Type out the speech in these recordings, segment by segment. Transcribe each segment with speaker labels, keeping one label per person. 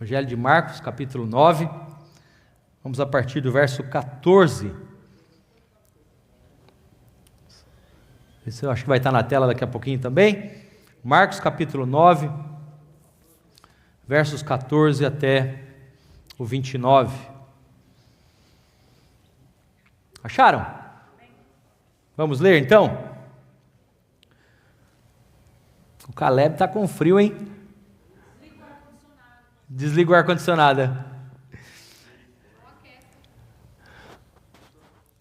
Speaker 1: Evangelho de Marcos, capítulo 9. Vamos a partir do verso 14. Esse eu acho que vai estar na tela daqui a pouquinho também. Marcos, capítulo 9, versos 14 até o 29. Acharam? Vamos ler então? O Caleb está com frio, hein? Desliga o ar-condicionado.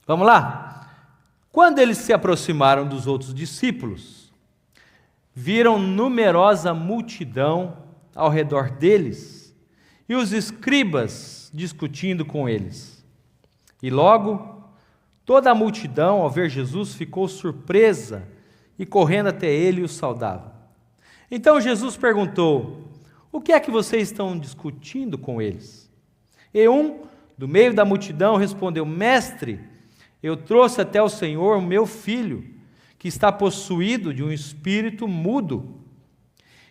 Speaker 1: Vamos lá? Quando eles se aproximaram dos outros discípulos, viram numerosa multidão ao redor deles e os escribas discutindo com eles. E logo, toda a multidão, ao ver Jesus, ficou surpresa e correndo até ele o saudava. Então Jesus perguntou: o que é que vocês estão discutindo com eles? E um, do meio da multidão, respondeu: Mestre, eu trouxe até o Senhor o meu filho, que está possuído de um espírito mudo.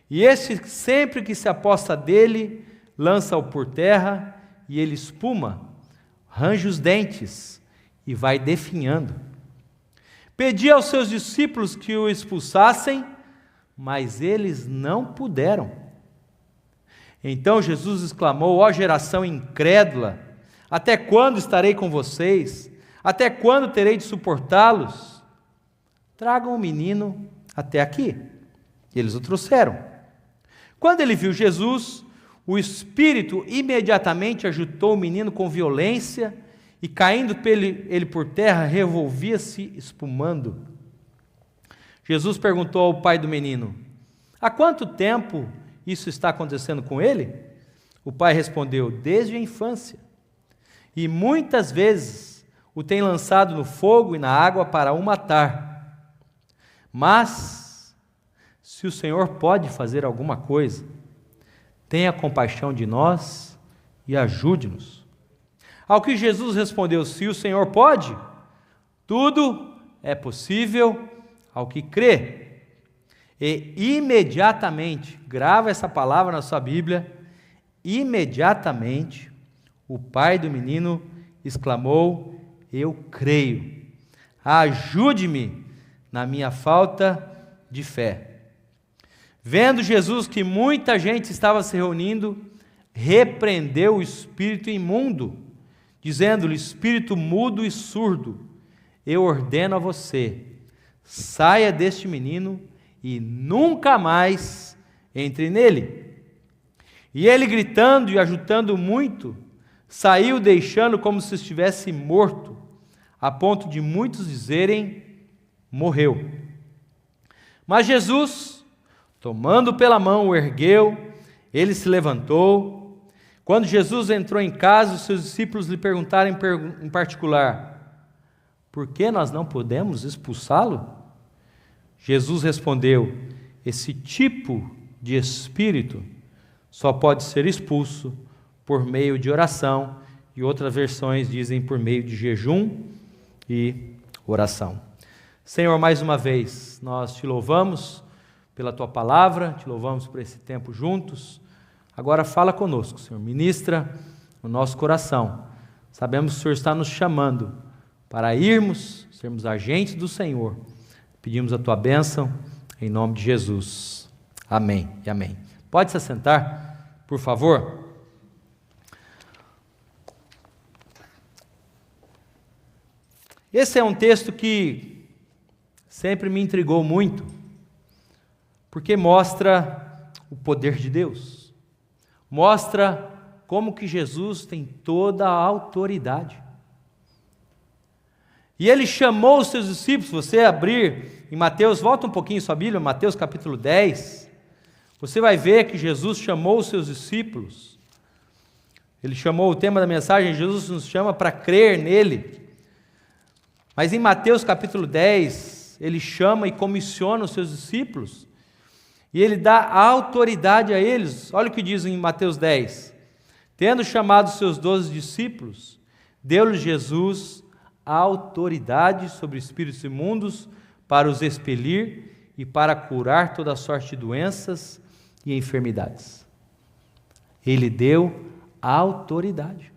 Speaker 1: E este, sempre que se aposta dele, lança-o por terra, e ele espuma, range os dentes e vai definhando. Pedi aos seus discípulos que o expulsassem, mas eles não puderam. Então Jesus exclamou: ó geração incrédula, até quando estarei com vocês? Até quando terei de suportá-los? Tragam o menino até aqui. E eles o trouxeram. Quando ele viu Jesus, o espírito imediatamente agitou o menino com violência, e caindo ele por terra, revolvia-se espumando. Jesus perguntou ao pai do menino: há quanto tempo isso está acontecendo com ele? O pai respondeu: desde a infância. E muitas vezes o tem lançado no fogo e na água para o matar. Mas, se o Senhor pode fazer alguma coisa, tenha compaixão de nós e ajude-nos. Ao que Jesus respondeu: se o Senhor pode, tudo é possível ao que crê. E imediatamente, grava essa palavra na sua Bíblia, imediatamente o pai do menino exclamou: eu creio, ajude-me na minha falta de fé. Vendo Jesus que muita gente estava se reunindo, repreendeu o espírito imundo, dizendo-lhe: espírito mudo e surdo, eu ordeno a você, saia deste menino e nunca mais entre nele. E ele, gritando e agitando muito, saiu, deixando como se estivesse morto, a ponto de muitos dizerem: morreu. Mas Jesus, tomando pela mão, o ergueu, ele se levantou. Quando Jesus entrou em casa, os seus discípulos lhe perguntaram em particular: por que nós não podemos expulsá-lo? Jesus respondeu: esse tipo de espírito só pode ser expulso por meio de oração, e outras versões dizem por meio de jejum e oração. Senhor, mais uma vez, nós te louvamos pela tua palavra, te louvamos por esse tempo juntos. Agora fala conosco, Senhor, ministra no nosso coração. Sabemos que o Senhor está nos chamando para irmos, sermos agentes do Senhor. Pedimos a tua bênção, em nome de Jesus. Amém e amém. Pode se assentar, por favor. Esse é um texto que sempre me intrigou muito, porque mostra o poder de Deus, mostra como que Jesus tem toda a autoridade. E ele chamou os seus discípulos. Você abrir em Mateus, volta um pouquinho sua Bíblia, Mateus capítulo 10, você vai ver que Jesus chamou os seus discípulos. Ele chamou, o tema da mensagem, Jesus nos chama para crer nele. Mas em Mateus capítulo 10, ele chama e comissiona os seus discípulos, e ele dá autoridade a eles. Olha o que diz em Mateus 10: tendo chamado os seus 12 discípulos, deu-lhes Jesus a autoridade sobre espíritos imundos para os expelir e para curar toda sorte de doenças e enfermidades. Ele deu autoridade.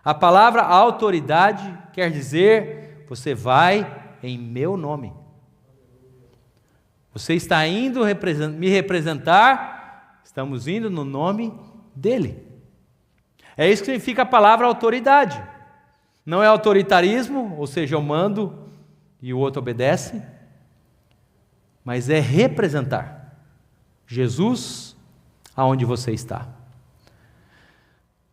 Speaker 1: A palavra autoridade quer dizer, você vai em meu nome. Você está indo me representar, estamos indo no nome dele. É isso que significa a palavra autoridade. Não é autoritarismo, ou seja, eu mando e o outro obedece, mas é representar Jesus aonde você está.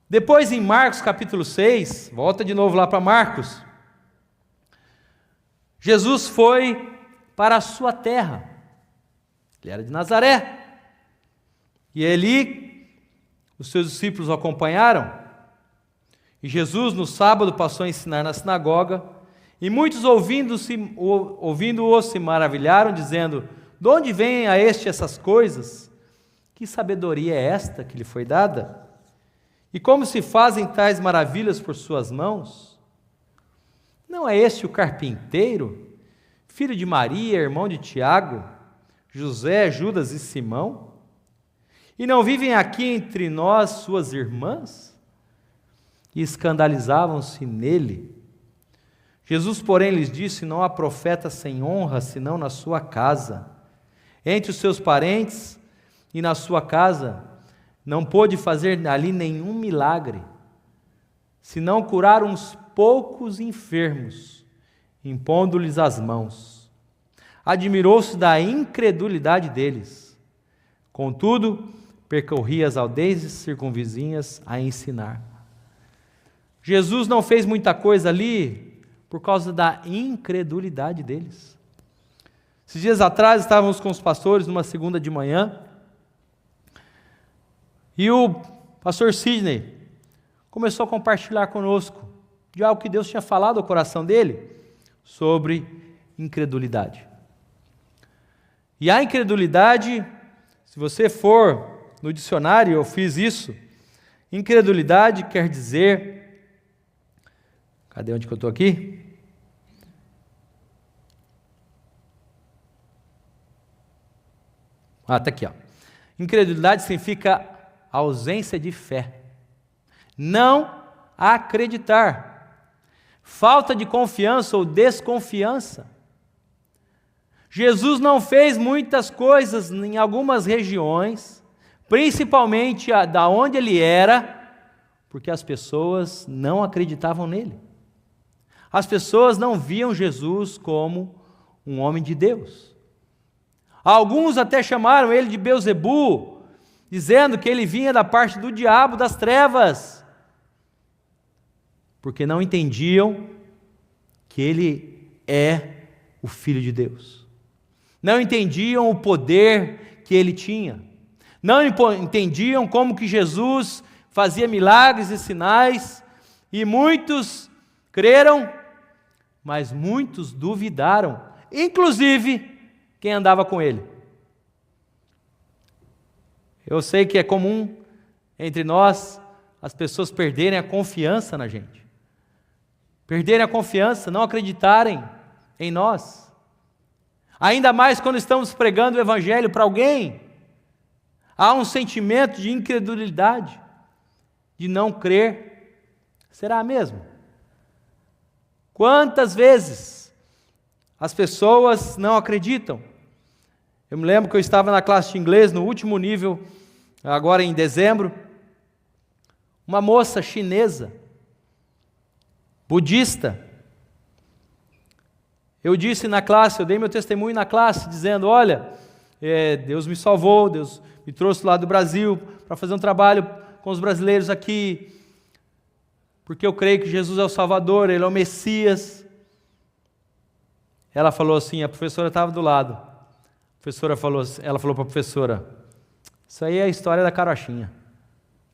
Speaker 1: Depois em Marcos capítulo 6, volta de novo lá para Marcos, Jesus foi para a sua terra, ele era de Nazaré, e ali os seus discípulos o acompanharam, e Jesus no sábado passou a ensinar na sinagoga, e muitos ouvindo-o se maravilharam, dizendo, de onde vêm a este essas coisas? Que sabedoria é esta que lhe foi dada? E como se fazem tais maravilhas por suas mãos? Não é este o carpinteiro, filho de Maria, irmão de Tiago, José, Judas e Simão? E não vivem aqui entre nós suas irmãs? E escandalizavam-se nele. Jesus, porém, lhes disse, não há profeta sem honra, senão na sua casa. Entre os seus parentes e na sua casa, não pôde fazer ali nenhum milagre, senão curar uns poucos enfermos, impondo-lhes as mãos. Admirou-se da incredulidade deles. Contudo, percorria as aldeias circunvizinhas a ensinar. Jesus não fez muita coisa ali por causa da incredulidade deles. Esses dias atrás estávamos com os pastores numa segunda de manhã, e o pastor Sidney começou a compartilhar conosco de algo que Deus tinha falado ao coração dele sobre incredulidade. E a incredulidade, se você for no dicionário, eu fiz isso, incredulidade quer dizer, cadê onde que eu estou aqui? Está aqui, ó. Incredulidade significa ausência de fé, não acreditar, falta de confiança ou desconfiança. Jesus não fez muitas coisas em algumas regiões, principalmente da onde ele era, porque as pessoas não acreditavam nele. As pessoas não viam Jesus como um homem de Deus. Alguns até chamaram ele de Beelzebu, dizendo que ele vinha da parte do diabo, das trevas, porque não entendiam que ele é o Filho de Deus. Não entendiam o poder que ele tinha. Não entendiam como que Jesus fazia milagres e sinais, e muitos creram, mas muitos duvidaram, inclusive quem andava com ele. Eu sei que é comum entre nós as pessoas perderem a confiança na gente, perderem a confiança, não acreditarem em nós, ainda mais quando estamos pregando o Evangelho para alguém, há um sentimento de incredulidade, de não crer. Será mesmo? Quantas vezes as pessoas não acreditam? Eu me lembro que eu estava na classe de inglês, no último nível, agora em dezembro, uma moça chinesa, budista. Eu disse na classe, eu dei meu testemunho na classe, dizendo, olha, Deus me salvou, Deus me trouxe lá do Brasil para fazer um trabalho com os brasileiros aqui, porque eu creio que Jesus é o Salvador, Ele é o Messias. Ela falou assim, a professora estava do lado, ela falou para a professora, isso aí é a história da carochinha,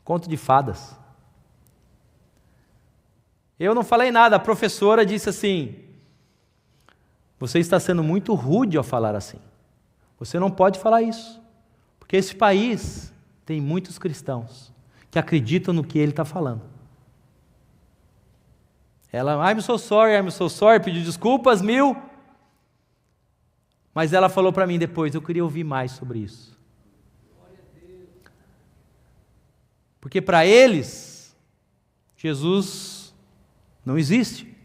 Speaker 1: conto de fadas. Eu não falei nada, a professora disse assim, você está sendo muito rude ao falar assim, você não pode falar isso, porque esse país tem muitos cristãos que acreditam no que ele está falando. Ela, I'm so sorry, pediu desculpas 1000, mas ela falou para mim depois, eu queria ouvir mais sobre isso. Porque para eles, Jesus não existe.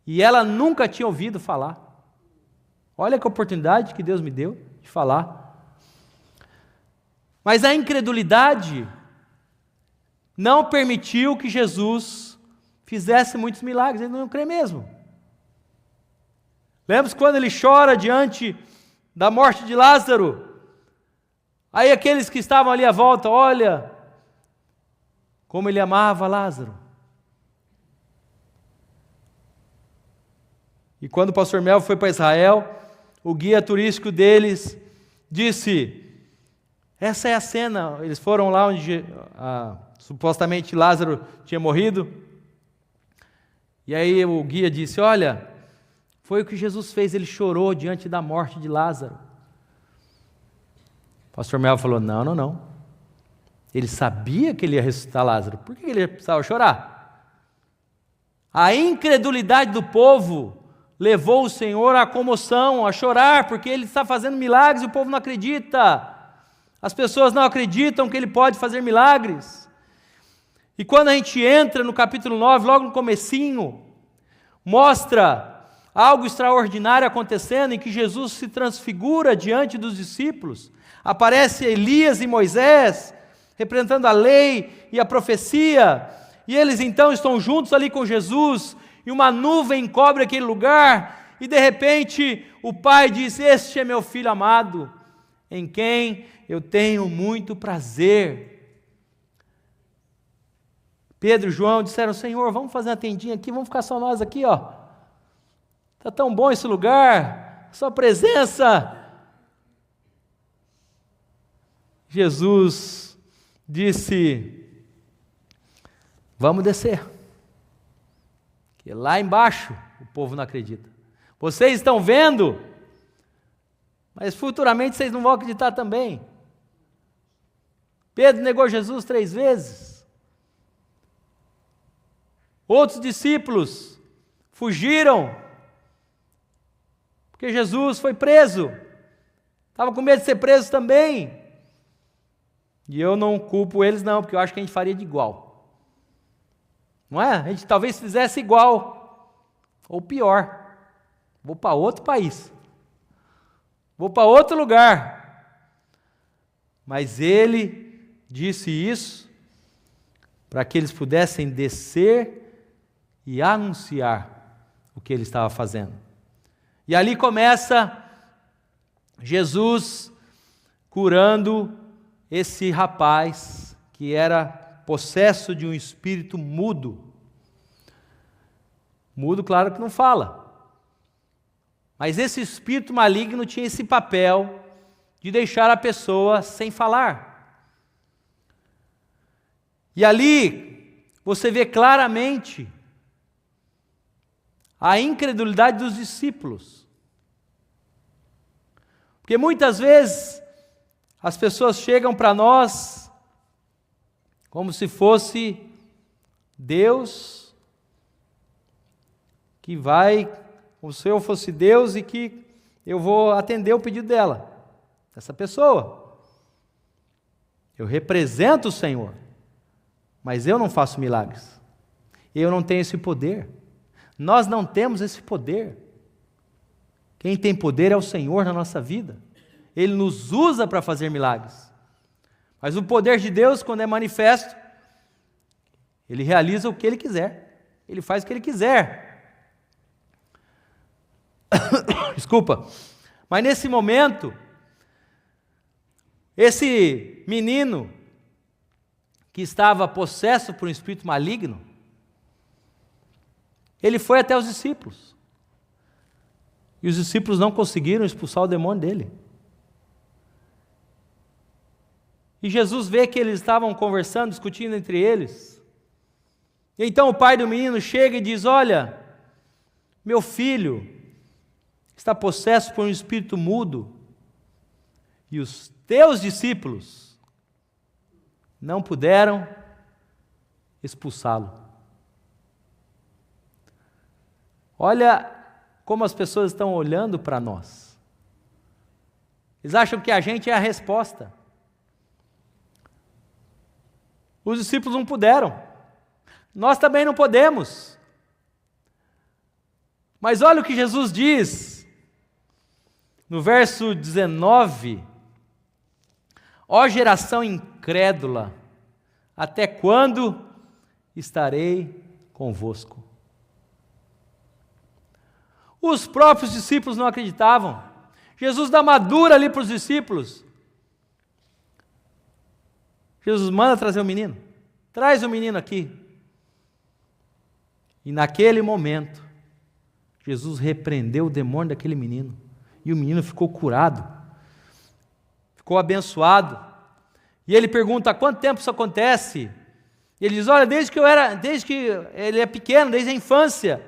Speaker 1: E ela nunca tinha ouvido falar. Olha que oportunidade que Deus me deu de falar. Mas a incredulidade não permitiu que Jesus fizesse muitos milagres. Ele não crê mesmo. Lembra quando ele chora diante da morte de Lázaro? Aí aqueles que estavam ali à volta, olha como ele amava Lázaro. E quando o pastor Mel foi para Israel, o guia turístico deles disse, essa é a cena, eles foram lá onde supostamente Lázaro tinha morrido, e aí o guia disse, olha, foi o que Jesus fez, ele chorou diante da morte de Lázaro. O pastor Mel falou, não, ele sabia que ele ia ressuscitar Lázaro, por que ele precisava chorar? A incredulidade do povo levou o Senhor à comoção, a chorar, porque Ele está fazendo milagres e o povo não acredita. As pessoas não acreditam que Ele pode fazer milagres. E quando a gente entra no capítulo 9, logo no comecinho, mostra algo extraordinário acontecendo, em que Jesus se transfigura diante dos discípulos. Aparece Elias e Moisés, representando a lei e a profecia, e eles então estão juntos ali com Jesus, e uma nuvem cobre aquele lugar, e de repente o pai diz, este é meu filho amado, em quem eu tenho muito prazer. Pedro e João disseram, Senhor, vamos fazer uma tendinha aqui, vamos ficar só nós aqui, ó. Está tão bom esse lugar, sua presença. Jesus disse, vamos descer. Que lá embaixo o povo não acredita. Vocês estão vendo, mas futuramente vocês não vão acreditar também. Pedro negou Jesus 3 vezes. Outros discípulos fugiram, porque Jesus foi preso. Estava com medo de ser preso também. E eu não culpo eles não, porque eu acho que a gente faria de igual. Não é? A gente talvez fizesse igual, ou pior. Vou para outro país. Vou para outro lugar. Mas ele disse isso para que eles pudessem descer e anunciar o que ele estava fazendo. E ali começa Jesus curando esse rapaz que era possesso de um espírito mudo. Mudo, claro que não fala. Mas esse espírito maligno tinha esse papel de deixar a pessoa sem falar. E ali você vê claramente a incredulidade dos discípulos. Porque muitas vezes as pessoas chegam para nós como se fosse Deus que vai, como se eu fosse Deus e que eu vou atender o pedido dela, dessa pessoa. Eu represento o Senhor, mas eu não faço milagres. Eu não tenho esse poder. Nós não temos esse poder. Quem tem poder é o Senhor na nossa vida. Ele nos usa para fazer milagres. Mas o poder de Deus, quando é manifesto, Ele realiza o que Ele quiser. Ele faz o que Ele quiser. Desculpa. Mas nesse momento, esse menino que estava possesso por um espírito maligno, ele foi até os discípulos. E os discípulos não conseguiram expulsar o demônio dele. E Jesus vê que eles estavam conversando, discutindo entre eles. E então o pai do menino chega e diz, olha, meu filho está possesso por um espírito mudo, e os teus discípulos não puderam expulsá-lo. Olha como as pessoas estão olhando para nós. Eles acham que a gente é a resposta. Os discípulos não puderam. Nós também não podemos. Mas olha o que Jesus diz no verso 19: ó geração incrédula, até quando estarei convosco? Os próprios discípulos não acreditavam. Jesus dá uma dura ali para os discípulos. Jesus manda trazer o menino. Traz o menino aqui. E naquele momento, Jesus repreendeu o demônio daquele menino. E o menino ficou curado. Ficou abençoado. E ele pergunta: há quanto tempo isso acontece? E ele diz: olha, desde que ele é pequeno, desde a infância.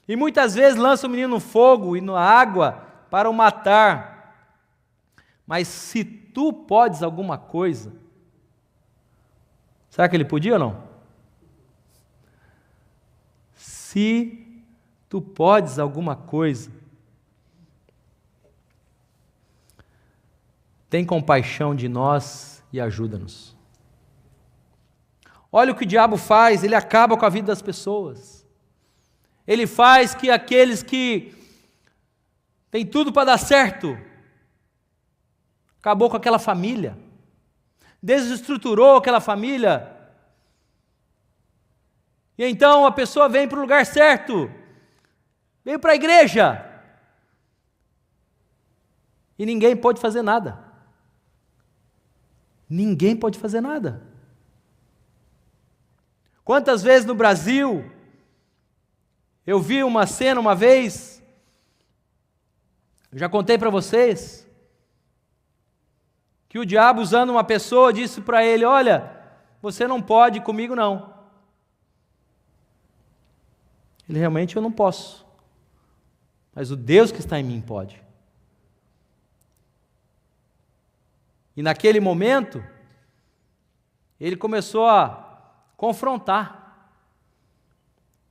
Speaker 1: E muitas vezes lança o menino no fogo e na água para o matar. Mas se tu podes alguma coisa, será que ele podia ou não? Se tu podes alguma coisa, tem compaixão de nós e ajuda-nos. Olha o que o diabo faz, ele acaba com a vida das pessoas. Ele faz que aqueles que têm tudo para dar certo, acabou com aquela família, desestruturou aquela família, e então a pessoa vem para o lugar certo, veio para a igreja, e ninguém pode fazer nada. Ninguém pode fazer nada. Quantas vezes no Brasil, eu vi uma cena uma vez, já contei para vocês, que o diabo, usando uma pessoa, disse para ele: olha, você não pode ir comigo não. Ele: realmente eu não posso, mas o Deus que está em mim pode. E naquele momento, ele começou a confrontar,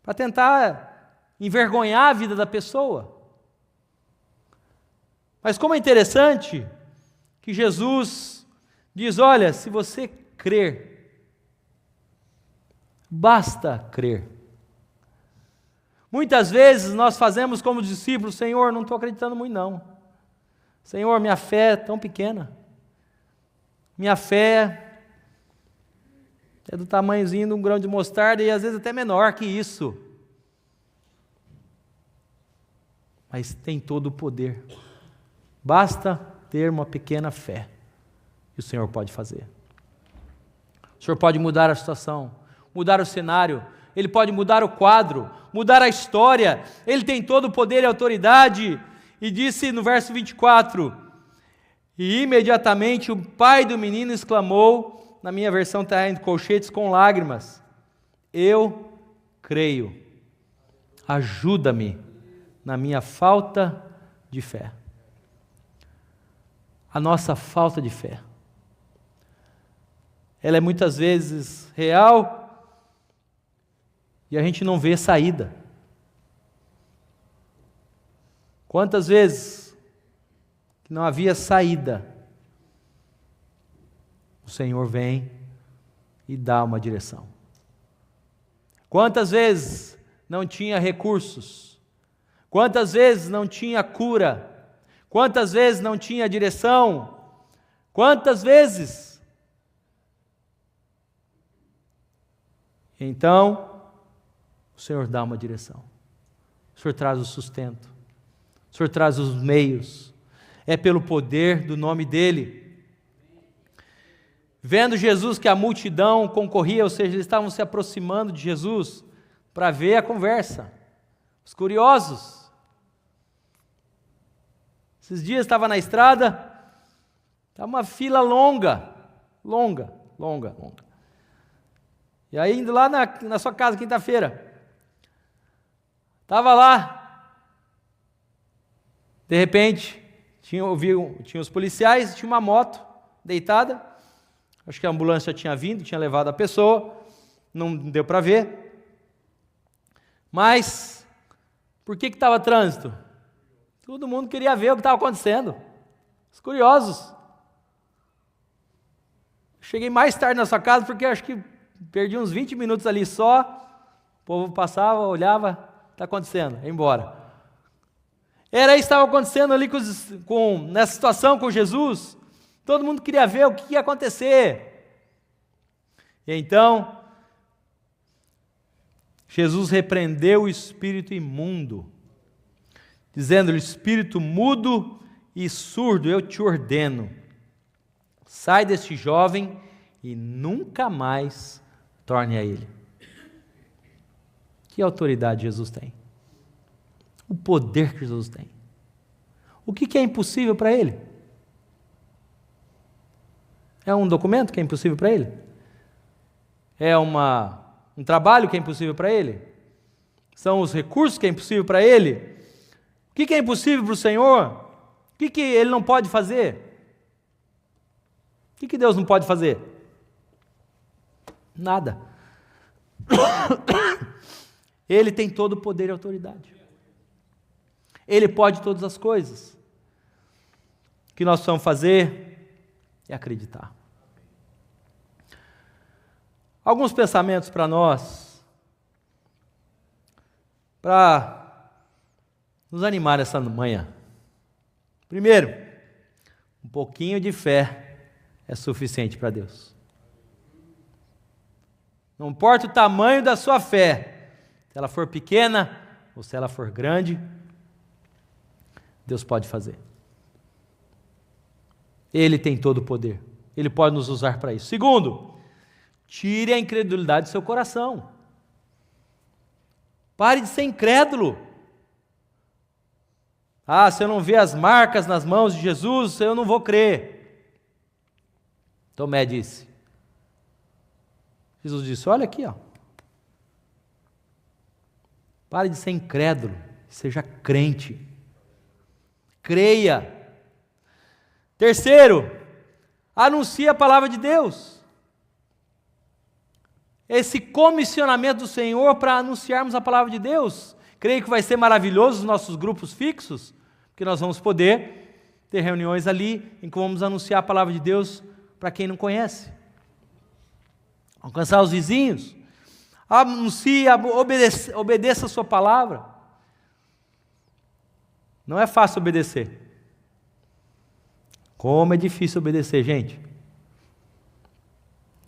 Speaker 1: para tentar envergonhar a vida da pessoa. Mas como é interessante que Jesus diz: olha, se você crer, basta crer. Muitas vezes nós fazemos como os discípulos: Senhor, não estou acreditando muito não. Senhor, minha fé é tão pequena. Minha fé é do tamanhozinho de um grão de mostarda e às vezes até menor que isso. Mas tem todo o poder. Basta ter uma pequena fé. E o Senhor pode fazer. O Senhor pode mudar a situação, mudar o cenário. Ele pode mudar o quadro, mudar a história. Ele tem todo o poder e autoridade. E disse no verso 24: e imediatamente o pai do menino exclamou, na minha versão está em colchetes, com lágrimas: eu creio, ajuda-me na minha falta de fé. A nossa falta de fé, ela é muitas vezes real e a gente não vê saída. Quantas vezes que não havia saída, o Senhor vem e dá uma direção. Quantas vezes não tinha recursos, quantas vezes não tinha cura, quantas vezes não tinha direção, quantas vezes. Então, o Senhor dá uma direção, o Senhor traz o sustento, o Senhor traz os meios, é pelo poder do nome dEle. Vendo Jesus que a multidão concorria, ou seja, eles estavam se aproximando de Jesus para ver a conversa, os curiosos. Esses dias estava na estrada, estava uma fila longa. E aí indo lá na sua casa, quinta-feira, estava lá, de repente, tinha os policiais, tinha uma moto deitada, acho que a ambulância tinha vindo, tinha levado a pessoa, não deu para ver, mas por que estava trânsito? Todo mundo queria ver o que estava acontecendo, os curiosos. Cheguei mais tarde na sua casa porque acho que perdi uns 20 minutos ali só, o povo passava, olhava, está acontecendo, ia embora. Era isso que estava acontecendo ali nessa situação com Jesus. Todo mundo queria ver o que ia acontecer. E então, Jesus repreendeu o espírito imundo, dizendo-lhe: espírito mudo e surdo, eu te ordeno, sai deste jovem e nunca mais torne a ele. Que autoridade Jesus tem? O poder que Jesus tem. O que é impossível para ele? É um documento que é impossível para ele? É um trabalho que é impossível para ele? São os recursos que é impossível para ele? O que é impossível para o Senhor? O que ele não pode fazer? O que Deus não pode fazer? Nada. Ele tem todo o poder e autoridade. Ele pode todas as coisas. O que nós precisamos fazer é acreditar. Alguns pensamentos para nós, para nos animar essa manhã. Primeiro, um pouquinho de fé é suficiente para Deus. Não importa o tamanho da sua fé, se ela for pequena ou se ela for grande, Deus pode fazer. Ele tem todo o poder. Ele pode nos usar para isso. Segundo, tire a incredulidade do seu coração. Pare de ser incrédulo. Se eu não ver as marcas nas mãos de Jesus, eu não vou crer. Tomé disse. Jesus disse: olha aqui, ó. Pare de ser incrédulo, seja crente. Creia. Terceiro, anuncie a palavra de Deus. Esse comissionamento do Senhor para anunciarmos a palavra de Deus, creio que vai ser maravilhoso os nossos grupos fixos, porque nós vamos poder ter reuniões ali em que vamos anunciar a palavra de Deus para quem não conhece. Alcançar os vizinhos. Anuncie, obedeça a sua palavra. Não é fácil obedecer. Como é difícil obedecer, gente.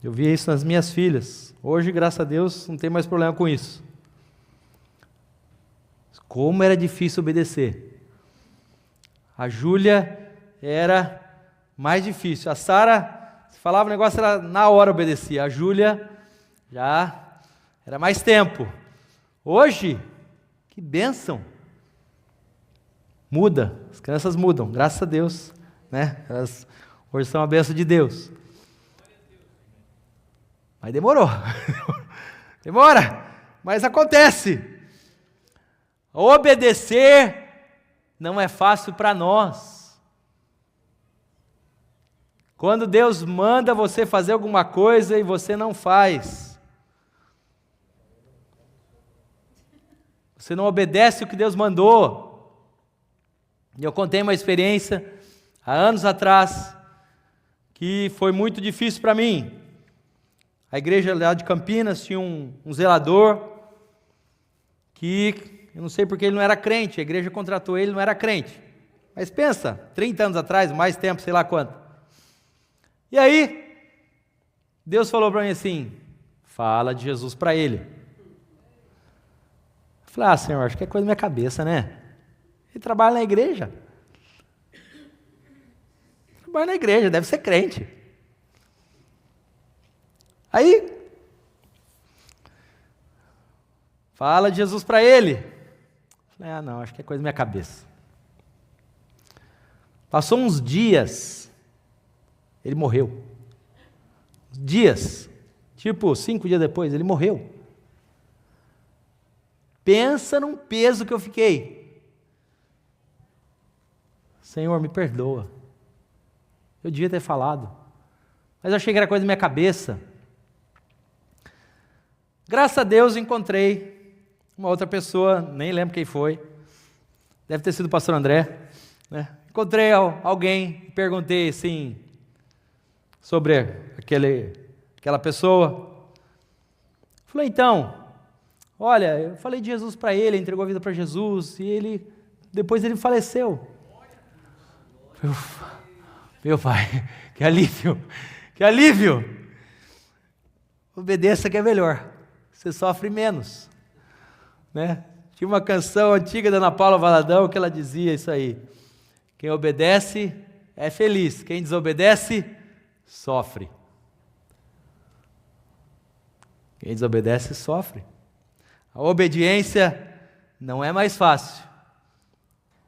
Speaker 1: Eu vi isso nas minhas filhas. Hoje, graças a Deus, não tem mais problema com isso. Como era difícil obedecer. A Júlia era mais difícil. A Sara, se falava um negócio, ela na hora obedecia. A Júlia já era mais tempo. Hoje, que bênção. Muda, as crianças mudam, graças a Deus, né? Elas hoje são a bênção de Deus. Mas demorou. Demora, mas acontece. Obedecer não é fácil para nós. Quando Deus manda você fazer alguma coisa e você não faz, você não obedece o que Deus mandou. E eu contei uma experiência há anos atrás que foi muito difícil para mim. A igreja lá de Campinas tinha um zelador que, eu não sei porque ele não era crente, a igreja contratou ele, não era crente. Mas pensa, 30 anos atrás, mais tempo, sei lá quanto. E aí, Deus falou para mim assim: fala de Jesus para ele. Eu falei: Senhor, acho que é coisa da minha cabeça, né? Ele trabalha na igreja. Trabalha na igreja, deve ser crente. Aí, fala de Jesus para ele. Falei: não, acho que é coisa da minha cabeça. Passou uns dias, ele morreu. Dias, tipo 5 dias depois, ele morreu. Pensa num peso que eu fiquei. Senhor, me perdoa. Eu devia ter falado. Mas eu achei que era coisa da minha cabeça. Graças a Deus encontrei uma outra pessoa, nem lembro quem foi. Deve ter sido o pastor André. Né? Encontrei alguém, perguntei assim, sobre aquela pessoa. Falou, então, olha, eu falei de Jesus para ele, entregou a vida para Jesus, e depois ele faleceu. Meu pai, que alívio, que alívio. Obedeça que é melhor, você sofre menos, né? Tinha uma canção antiga da Ana Paula Valadão que ela dizia isso aí: quem obedece é feliz, quem desobedece sofre. Quem desobedece sofre. A obediência não é mais fácil,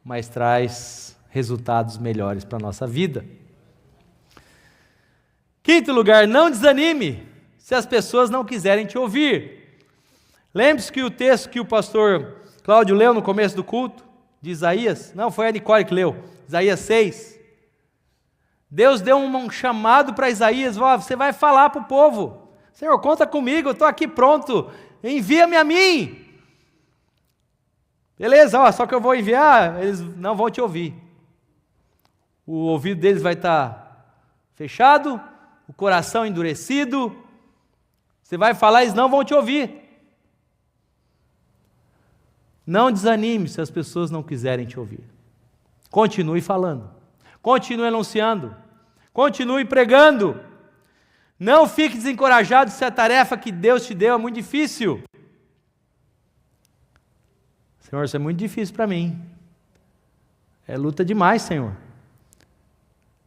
Speaker 1: mas traz resultados melhores para a nossa vida. Quinto lugar, não desanime se as pessoas não quiserem te ouvir. Lembre-se que o texto que o pastor Cláudio leu no começo do culto, de Isaías, não, foi a Nicole que leu, Isaías 6. Deus deu um chamado para Isaías, você vai falar para o povo, Senhor, conta comigo, eu estou aqui pronto, envia-me a mim. Beleza, só que eu vou enviar, eles não vão te ouvir. O ouvido deles vai estar fechado, o coração endurecido, você vai falar, eles não vão te ouvir. Não desanime se as pessoas não quiserem te ouvir. Continue falando, continue anunciando, continue pregando. Não fique desencorajado se a tarefa que Deus te deu é muito difícil. Senhor, isso é muito difícil para mim. É luta demais, Senhor.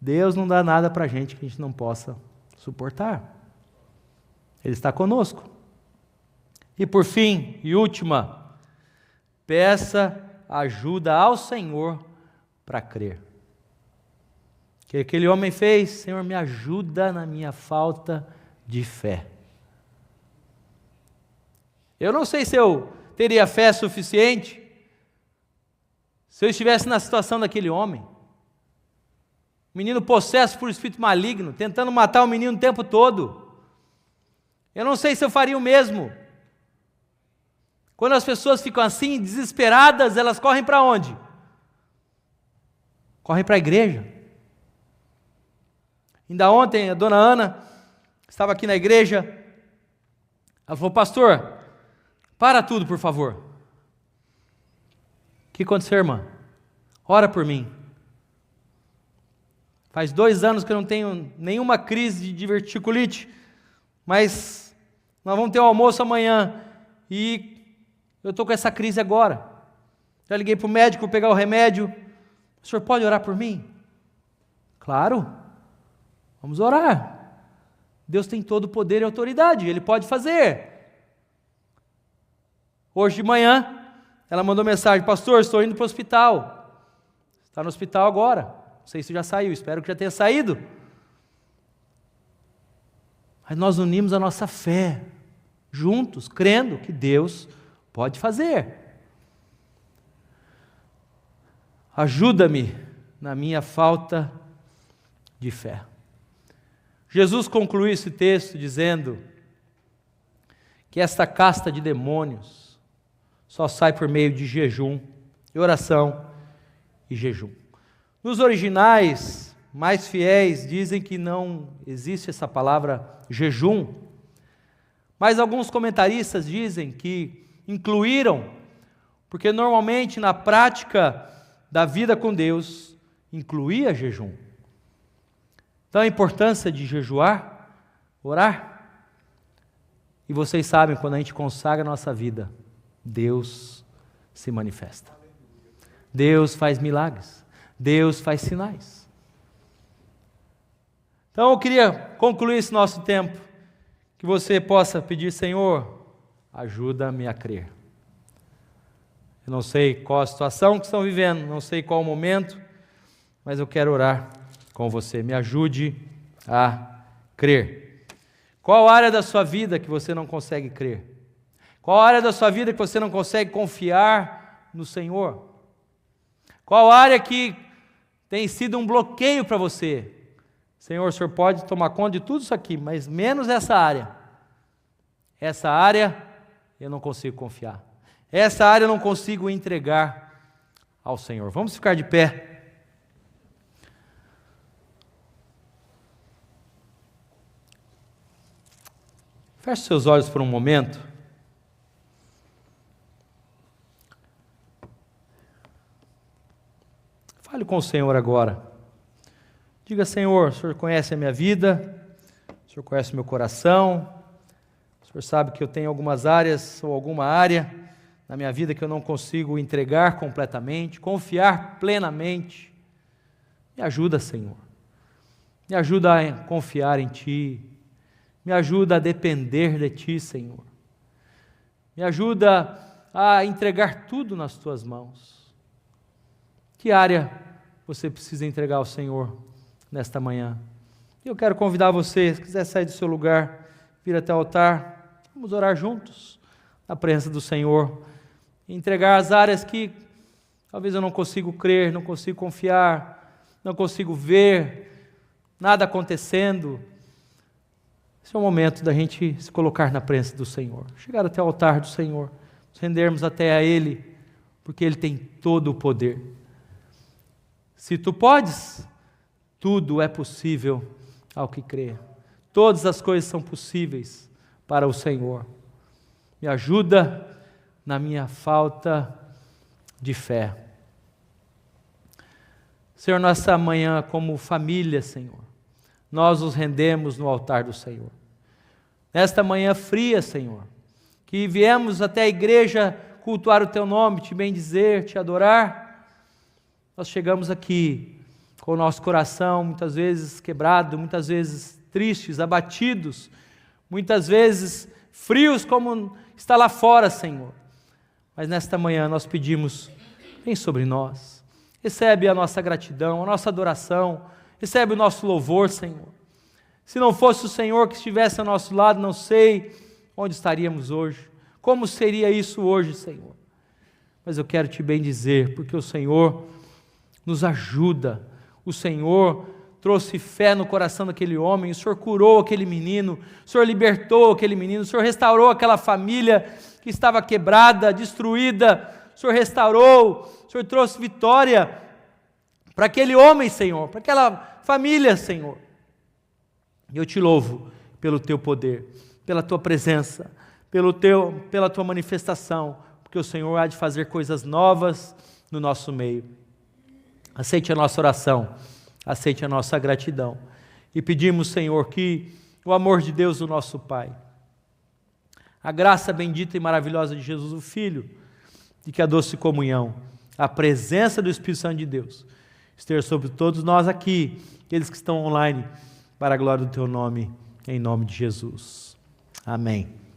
Speaker 1: Deus não dá nada para a gente que a gente não possa suportar. Ele está conosco. E por fim, e última, peça ajuda ao Senhor para crer. O que aquele homem fez? Senhor, me ajuda na minha falta de fé. Eu não sei se eu teria fé suficiente se eu estivesse na situação daquele homem. Menino possesso por espírito maligno, tentando matar o menino o tempo todo. Eu não sei se eu faria o mesmo. Quando as pessoas ficam assim, desesperadas, elas correm para onde? Correm para a igreja. Ainda ontem, a dona Ana estava aqui na igreja. Ela falou, pastor, para tudo, por favor. O que aconteceu, irmã? Ora por mim. Faz 2 anos que eu não tenho nenhuma crise de diverticulite, mas nós vamos ter um almoço amanhã e eu estou com essa crise agora. Já liguei para o médico pegar o remédio. O senhor pode orar por mim? Claro, vamos orar. Deus tem todo o poder e autoridade, Ele pode fazer. Hoje de manhã, ela mandou mensagem, pastor, estou indo para o hospital. Está no hospital agora. Não sei se já saiu, espero que já tenha saído. Mas nós unimos a nossa fé, juntos, crendo que Deus pode fazer. Ajuda-me na minha falta de fé. Jesus concluiu esse texto dizendo que esta casta de demônios só sai por meio de jejum, e oração e jejum. Nos originais mais fiéis dizem que não existe essa palavra jejum, mas alguns comentaristas dizem que incluíram, porque normalmente na prática da vida com Deus incluía jejum. Então a importância de jejuar, orar, e vocês sabem, quando a gente consagra a nossa vida, Deus se manifesta. Deus faz milagres. Deus faz sinais. Então eu queria concluir esse nosso tempo, que você possa pedir, Senhor, ajuda-me a crer. Eu não sei qual a situação que estão vivendo, não sei qual o momento, mas eu quero orar com você. Me ajude a crer. Qual área da sua vida que você não consegue crer? Qual área da sua vida que você não consegue confiar no Senhor? Qual área que tem sido um bloqueio para você? Senhor, o Senhor pode tomar conta de tudo isso aqui, mas menos essa área. Essa área eu não consigo confiar. Essa área eu não consigo entregar ao Senhor. Vamos ficar de pé. Feche seus olhos por um momento. com o Senhor agora. Diga: Senhor, o Senhor conhece a minha vida, o Senhor conhece o meu coração, o Senhor sabe que eu tenho algumas áreas ou alguma área na minha vida que eu não consigo entregar completamente, confiar plenamente. Me ajuda, Senhor. Me ajuda a confiar em Ti. Me ajuda a depender de Ti, Senhor. Me ajuda a entregar tudo nas Tuas mãos. Que área você precisa entregar ao Senhor nesta manhã? Eu quero convidar você, se quiser sair do seu lugar, vir até o altar, vamos orar juntos, na presença do Senhor, e entregar as áreas que talvez eu não consigo crer, não consigo confiar, não consigo ver nada acontecendo. Esse é o momento da gente se colocar na presença do Senhor, chegar até o altar do Senhor, nos rendermos até a Ele, porque Ele tem todo o poder. Se tu podes, tudo é possível ao que crê. Todas as coisas são possíveis para o Senhor. Me ajuda na minha falta de fé. Senhor, nessa manhã, como família, Senhor, nós nos rendemos no altar do Senhor. Nesta manhã fria, Senhor, que viemos até a igreja cultuar o Teu nome, Te bendizer, Te adorar, nós chegamos aqui com o nosso coração muitas vezes quebrado, muitas vezes tristes, abatidos, muitas vezes frios como está lá fora, Senhor. Mas nesta manhã nós pedimos: vem sobre nós, recebe a nossa gratidão, a nossa adoração, recebe o nosso louvor, Senhor. Se não fosse o Senhor que estivesse ao nosso lado, não sei onde estaríamos hoje, como seria isso hoje, Senhor. Mas eu quero Te bendizer, porque o Senhor nos ajuda, o Senhor trouxe fé no coração daquele homem, o Senhor curou aquele menino, o Senhor libertou aquele menino, o Senhor restaurou aquela família que estava quebrada, destruída, o Senhor restaurou, o Senhor trouxe vitória para aquele homem, Senhor, para aquela família, Senhor. E eu Te louvo pelo Teu poder, pela Tua presença, pela Tua manifestação, porque o Senhor há de fazer coisas novas no nosso meio. Aceite a nossa oração, aceite a nossa gratidão. E pedimos, Senhor, que o amor de Deus, o nosso Pai, a graça bendita e maravilhosa de Jesus, o Filho, e que a doce comunhão, a presença do Espírito Santo de Deus, esteja sobre todos nós aqui, aqueles que estão online, para a glória do Teu nome, em nome de Jesus. Amém.